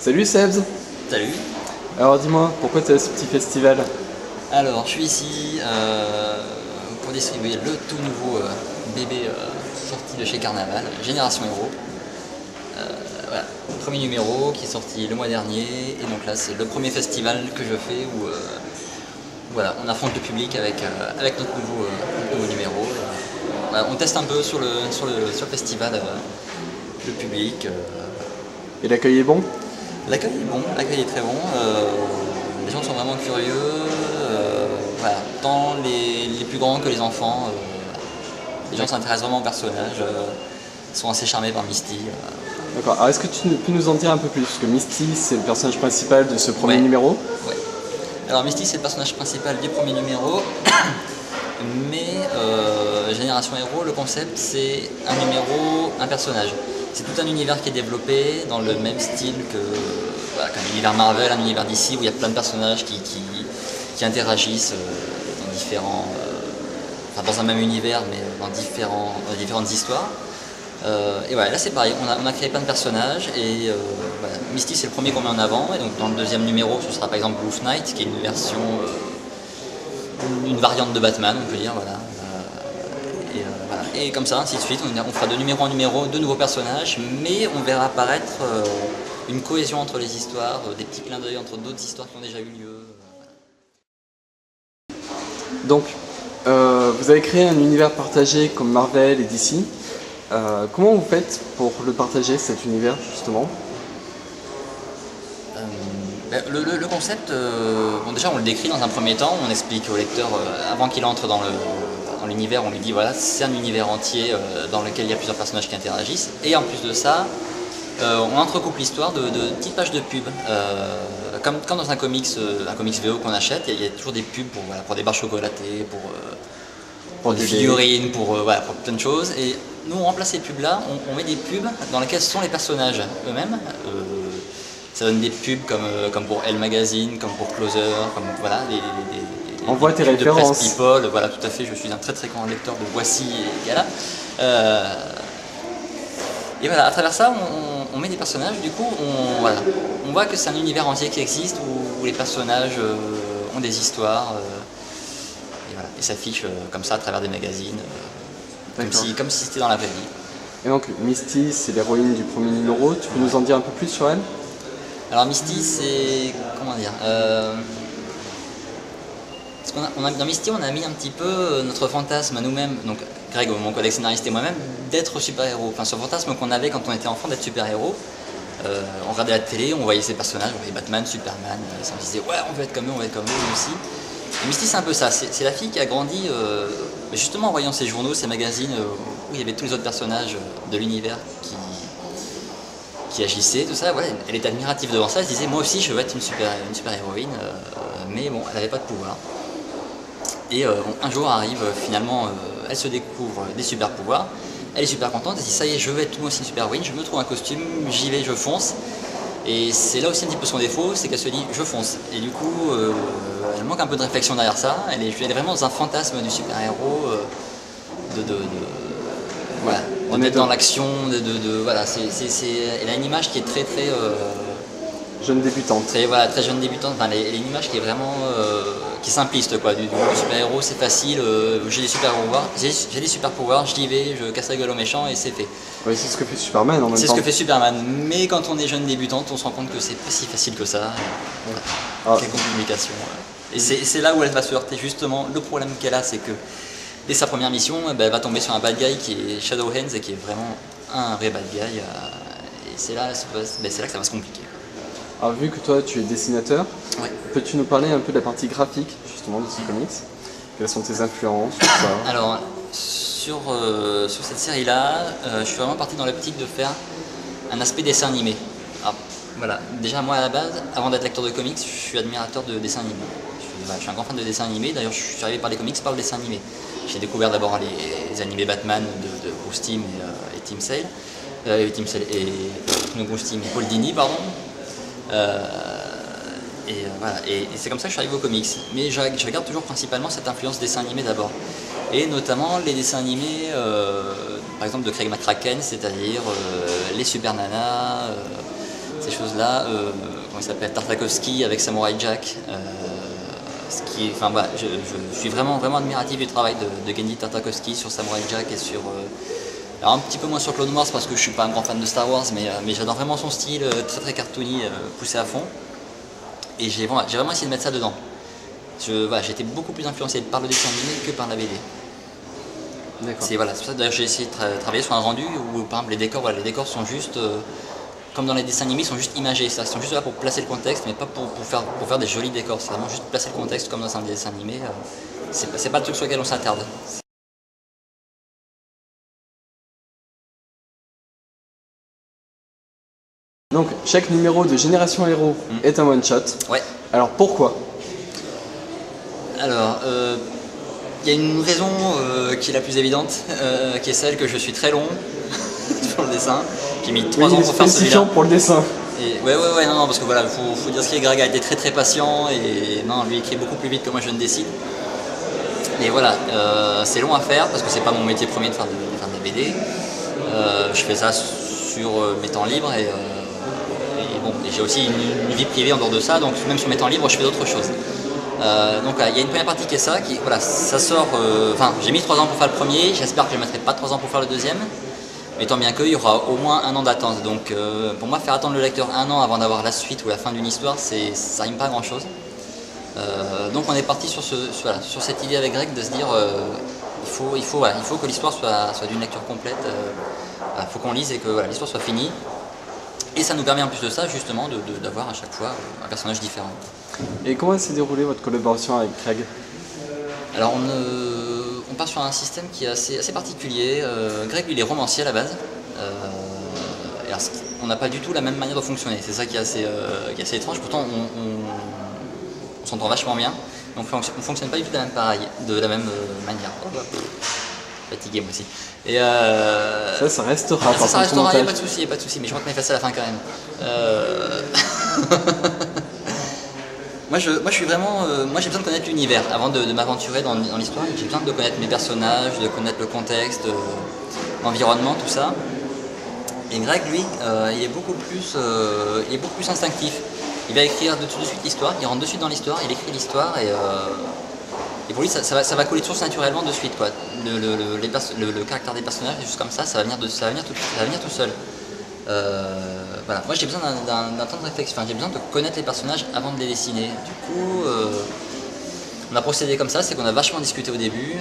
Salut Sebs. Salut. Alors dis-moi, pourquoi tu es à ce petit festival? Alors, je suis ici pour distribuer le tout nouveau bébé sorti de chez Carnaval, Génération Héros. Voilà, premier numéro qui est sorti le mois dernier, et donc là c'est le premier festival que je fais où voilà, on affronte le public avec notre nouveau numéro. Voilà, on teste un peu sur le festival le public. Et l'accueil est bon? L'accueil est bon, l'accueil est très bon. Les gens sont vraiment curieux. Voilà, tant les plus grands que les enfants. Les gens s'intéressent vraiment aux personnages. Sont assez charmés par Misty. D'accord, alors est-ce que tu peux nous en dire un peu plus? Parce que Misty, c'est le personnage principal de ce premier numéro. Ouais. Alors Misty, c'est le personnage principal du premier numéro. Mais Génération Héros, le concept, c'est un numéro, un personnage. C'est tout un univers qui est développé dans le même style qu'un univers Marvel, un univers DC, où il y a plein de personnages qui interagissent dans différents, enfin dans un même univers, mais dans différentes histoires. Et voilà, là c'est pareil, on a créé plein de personnages, et voilà, Misty c'est le premier qu'on met en avant, et donc dans le deuxième numéro ce sera par exemple Wolf Knight, qui est une version, une variante de Batman, on peut dire, voilà. Voilà. Et comme ça, ainsi de suite, on fera de numéro en numéro de nouveaux personnages, mais on verra apparaître une cohésion entre les histoires, des petits clins d'œil entre d'autres histoires qui ont déjà eu lieu. Donc, vous avez créé un univers partagé comme Marvel et DC. Comment vous faites pour le partager, cet univers, justement? Le concept, bon, déjà on le décrit dans un premier temps, on explique au lecteur, avant qu'il entre dans l'univers, on lui dit voilà, c'est un univers entier dans lequel il y a plusieurs personnages qui interagissent, et en plus de ça, on entrecoupe l'histoire de petites pages de pub. Comme dans un comics VO qu'on achète, il y a toujours des pubs pour des barres chocolatées, pour des figurines, pour plein de choses. Et nous, on remplace ces pubs-là, on met des pubs dans lesquelles sont les personnages eux-mêmes. Ça donne des pubs comme pour Elle Magazine, comme pour Closer, comme voilà, on voit tes pubs références. De Presse People, voilà, tout à fait, je suis un très très grand lecteur de Voici et Gala. Et voilà, à travers ça, on met des personnages, du coup, on voit que c'est un univers entier qui existe, où les personnages ont des histoires, et voilà, et s'affichent comme ça à travers des magazines, comme si c'était dans la vraie vie. Et donc, Misty, c'est l'héroïne du premier numéro, tu peux nous en dire un peu plus sur elle? Alors Misty, c'est... comment dire dans Misty, on a mis un petit peu notre fantasme à nous-mêmes, donc Greg, mon collègue scénariste, et moi-même, d'être super-héros. Enfin, ce fantasme qu'on avait quand on était enfant d'être super-héros. On regardait la télé, on voyait ces personnages, on voyait Batman, Superman, on se disait ouais, on veut être comme eux, nous aussi. Et Misty, c'est un peu ça, c'est la fille qui a grandi justement en voyant ces journaux, ces magazines où il y avait tous les autres personnages de l'univers qui agissaient, tout ça. Voilà, elle était admirative devant ça, elle se disait moi aussi je veux être une super héroïne, mais bon, elle n'avait pas de pouvoir. Et un jour arrive, finalement, elle se découvre des super pouvoirs, elle est super contente, elle se dit ça y est, je veux être moi aussi une super héroïne, je me trouve un costume, j'y vais, je fonce. Et c'est là aussi un petit peu son défaut, c'est qu'elle se dit je fonce. Et du coup, elle manque un peu de réflexion derrière ça, elle est vraiment dans un fantasme du super-héros, voilà, on est dans l'action, voilà, elle a une image qui est très très... jeune débutante. Très jeune débutante, enfin, elle a une image qui est vraiment qui est simpliste, quoi. Du super-héros, c'est facile, j'ai des super pouvoirs, j'y vais, je casse la gueule aux méchants et c'est fait. Oui, c'est ce que fait Superman en même temps. C'est ce que fait Superman, mais quand on est jeune débutante, on se rend compte que c'est pas si facile que ça. Voilà. Quelques complications. Et c'est là où elle va se heurter, justement. Le problème qu'elle a, c'est que dès sa première mission, elle va tomber sur un bad guy qui est Shadowhands et qui est vraiment un vrai bad guy. Et c'est là que ça va se compliquer. Alors vu que toi tu es dessinateur, ouais. Peux-tu nous parler un peu de la partie graphique justement de ce comics? Quelles sont tes influences, tout ça? Alors sur cette série-là, je suis vraiment parti dans l'optique de faire un aspect dessin animé. Alors, voilà, déjà moi à la base, avant d'être lecteur de comics, je suis admirateur de dessins animés. Je suis un grand fan de dessins animés, d'ailleurs je suis arrivé par les comics par le dessin animé. J'ai découvert d'abord les animés Batman de Bruce Timm et Tim Sale, et Bruce Timm et Paul Dini, pardon. Voilà. Et c'est comme ça que je suis arrivé aux comics. Mais je regarde toujours principalement cette influence dessin animé d'abord. Et notamment les dessins animés, par exemple de Craig McCracken, c'est-à-dire les Super Nanas, ces choses-là. Comment il s'appelle, Tartakovsky avec Samurai Jack. Enfin, voilà, je suis vraiment, vraiment admiratif du travail de Genndy Tartakovsky sur Samurai Jack et sur... alors un petit peu moins sur Clone Wars parce que je suis pas un grand fan de Star Wars, mais j'adore vraiment son style très très cartoony, poussé à fond. Et j'ai vraiment essayé de mettre ça dedans. J'ai été beaucoup plus influencé par le dessin animé que par la BD. D'accord. C'est pour ça d'ailleurs j'ai essayé de travailler sur un rendu où par exemple les décors sont juste, comme dans les dessins animés, ils sont juste imagés. Ils sont juste là pour placer le contexte, mais pas pour faire des jolis décors. C'est vraiment juste placer le contexte comme dans un dessin animé. C'est pas le truc sur lequel on s'attarde. Donc, chaque numéro de Génération Héros est un one-shot. Ouais. Alors, pourquoi? Alors, il y a une raison qui est la plus évidente, qui est celle que je suis très long pour le dessin. J'ai mis 3 ans pour faire celui-là. Pour le dessin. Et non, parce que voilà, faut dire ce qui est, Greg a été très très patient et non, lui écrit beaucoup plus vite que moi je ne décide. Et voilà, c'est long à faire parce que c'est pas mon métier premier de faire de la BD. Je fais ça sur mes temps libres et j'ai aussi une vie privée en dehors de ça, donc même sur mes temps libres je fais d'autres choses. Donc il y a une première partie qui est ça, ça sort, j'ai mis 3 ans pour faire le premier, j'espère que je ne mettrai pas 3 ans pour faire le deuxième, mais tant bien qu'il y aura au moins 1 an d'attente. Donc pour moi faire attendre le lecteur 1 an avant d'avoir la suite ou la fin d'une histoire, ça rime pas grand chose. Donc on est parti sur cette idée avec Greg de se dire il faut que l'histoire soit d'une lecture complète, il faut qu'on lise et que l'histoire soit finie. Et ça nous permet en plus de ça justement d'avoir à chaque fois un personnage différent. Et comment s'est déroulée votre collaboration avec Greg? Alors on part sur un système qui est assez particulier. Greg lui, il est romancier à la base. Et alors, on n'a pas du tout la même manière de fonctionner. C'est ça qui est assez étrange. Pourtant on s'entend vachement bien. Donc on ne fonctionne pas du tout de la même manière. Oh, bah, fatigué moi aussi. Et ça restera. Ça restera, il n'y a pas de souci, mais je crois qu'on est facile à la fin quand même. Moi je suis vraiment, j'ai besoin de connaître l'univers avant de m'aventurer dans l'histoire. J'ai besoin de connaître mes personnages, de connaître le contexte, l'environnement, tout ça. Et Greg, lui, il est beaucoup plus instinctif. Il va écrire de suite l'histoire, il rentre de suite dans l'histoire, il écrit l'histoire et pour lui ça va couler de source naturellement de suite, quoi. Le caractère des personnages, des choses comme ça va venir tout seul. Voilà. Moi j'ai besoin d'un temps de réflexion, j'ai besoin de connaître les personnages avant de les dessiner. Du coup, on a procédé comme ça, c'est qu'on a vachement discuté au début,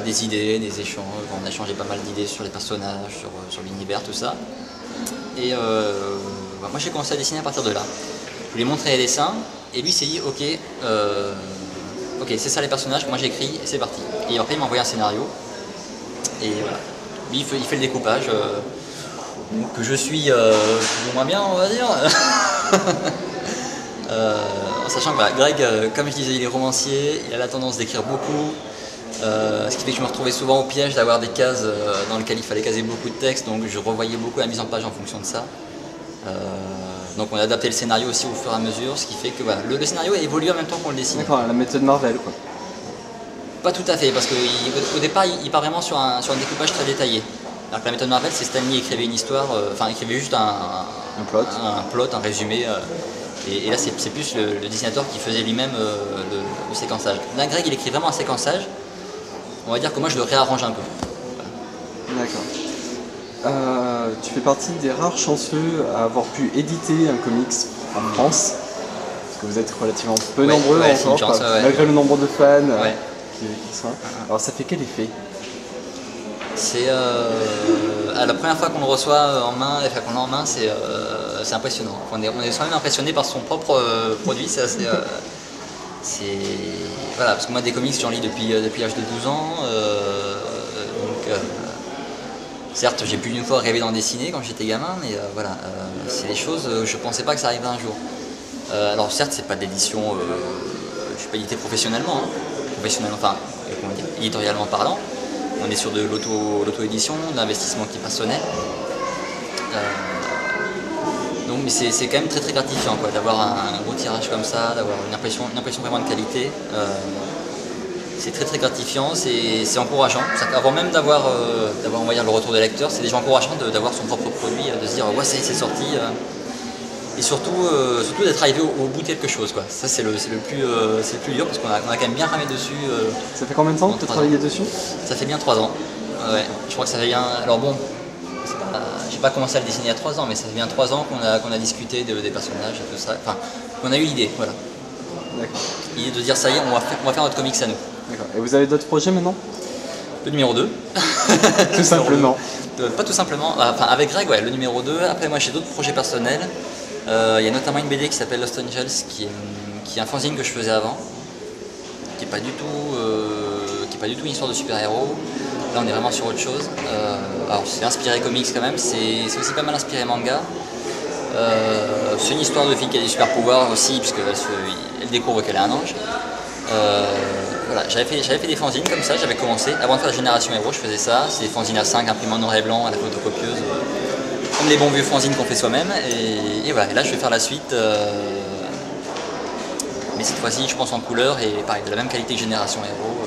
des idées, des échanges, on a échangé pas mal d'idées sur les personnages, sur l'univers, tout ça. Et moi j'ai commencé à dessiner à partir de là. Je lui ai montré les dessins et lui s'est dit ok, c'est ça les personnages, moi j'écris et c'est parti. Et après il m'a envoyé un scénario et voilà. Lui il fait le découpage. Que je suis plus ou moins bien, on va dire. En sachant que Greg, comme je disais, il est romancier, il a la tendance d'écrire beaucoup, ce qui fait que je me retrouvais souvent au piège d'avoir des cases dans lesquelles il fallait caser beaucoup de texte, donc je revoyais beaucoup la mise en page en fonction de ça. Donc on a adapté le scénario aussi au fur et à mesure, ce qui fait que le scénario a évolué en même temps qu'on le dessine. D'accord, la méthode Marvel quoi. Pas tout à fait, parce qu'au départ il part vraiment sur un découpage très détaillé. Alors que la méthode Marvel, c'est Stan Lee écrivait une histoire, écrivait juste un plot, un résumé. Et là, c'est plus le dessinateur qui faisait lui-même le séquençage. Là, Greg, il écrit vraiment un séquençage. On va dire que moi, je le réarrange un peu. Voilà. D'accord. Tu fais partie des rares chanceux à avoir pu éditer un comics en France. Parce que vous êtes relativement peu nombreux encore, malgré le nombre de fans qui sont. Alors, ça fait quel effet? C'est la première fois qu'on le reçoit en main, qu'on l'a en main, c'est impressionnant. On est soi-même impressionné par son propre produit, c'est assez. Voilà, parce que moi des comics j'en lis depuis l'âge de 12 ans. Certes, j'ai plus d'une fois rêvé d'en dessiner quand j'étais gamin, mais c'est des choses, je pensais pas que ça arriverait un jour. Alors certes, c'est pas d'édition, je suis pas édité professionnellement, éditorialement parlant. On est sur de l'auto-édition, de l'investissement qui est personnel. Donc, mais c'est quand même très très gratifiant d'avoir un gros tirage comme ça, d'avoir une impression vraiment de qualité. C'est très très gratifiant, c'est encourageant. Avant même d'avoir on va dire, le retour des lecteurs, c'est déjà encourageant d'avoir son propre produit, de se dire ouais c'est sorti. et surtout d'être arrivé au bout de quelque chose, quoi. Ça c'est le plus dur parce qu'on a quand même bien ramé dessus. Ça fait combien de temps que tu as travaillé dessus? Ça fait bien 3 ans. Ouais, je crois que ça fait bien. Alors bon, j'ai pas commencé à le dessiner il y a 3 ans, mais ça fait bien 3 ans qu'on a discuté des personnages et tout ça. Enfin, qu'on a eu l'idée, voilà. D'accord. L'idée de dire ça y est, on va faire notre comics à nous. D'accord. Et vous avez d'autres projets maintenant? Le numéro 2. Tout simplement. Pas tout simplement. Enfin, avec Greg, ouais, le numéro 2. Après, moi, j'ai d'autres projets personnels. Il y a notamment une BD qui s'appelle Lost Angels, qui est un fanzine que je faisais avant, qui n'est pas du tout une histoire de super-héros. Là, on est vraiment sur autre chose. Alors, c'est inspiré comics quand même, c'est aussi pas mal inspiré manga. C'est une histoire de fille qui a des super-pouvoirs aussi, puisqu'elle découvre qu'elle est un ange. Voilà, j'avais fait des fanzines comme ça, j'avais commencé. Avant de faire Génération Héros, je faisais ça. C'est des fanzines à 5 imprimés en noir et blanc à la photocopieuse. Comme les bons vieux fanzines qu'on fait soi-même. Et voilà, et là je vais faire la suite. Mais cette fois-ci, je pense en couleur et pareil, de la même qualité que Génération Héros.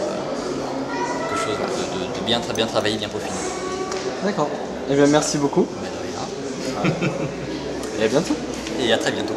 Quelque chose de bien, très bien travaillé, bien peaufiné. D'accord. Eh bien, merci beaucoup. Mais de rien. Et à bientôt. Et à très bientôt.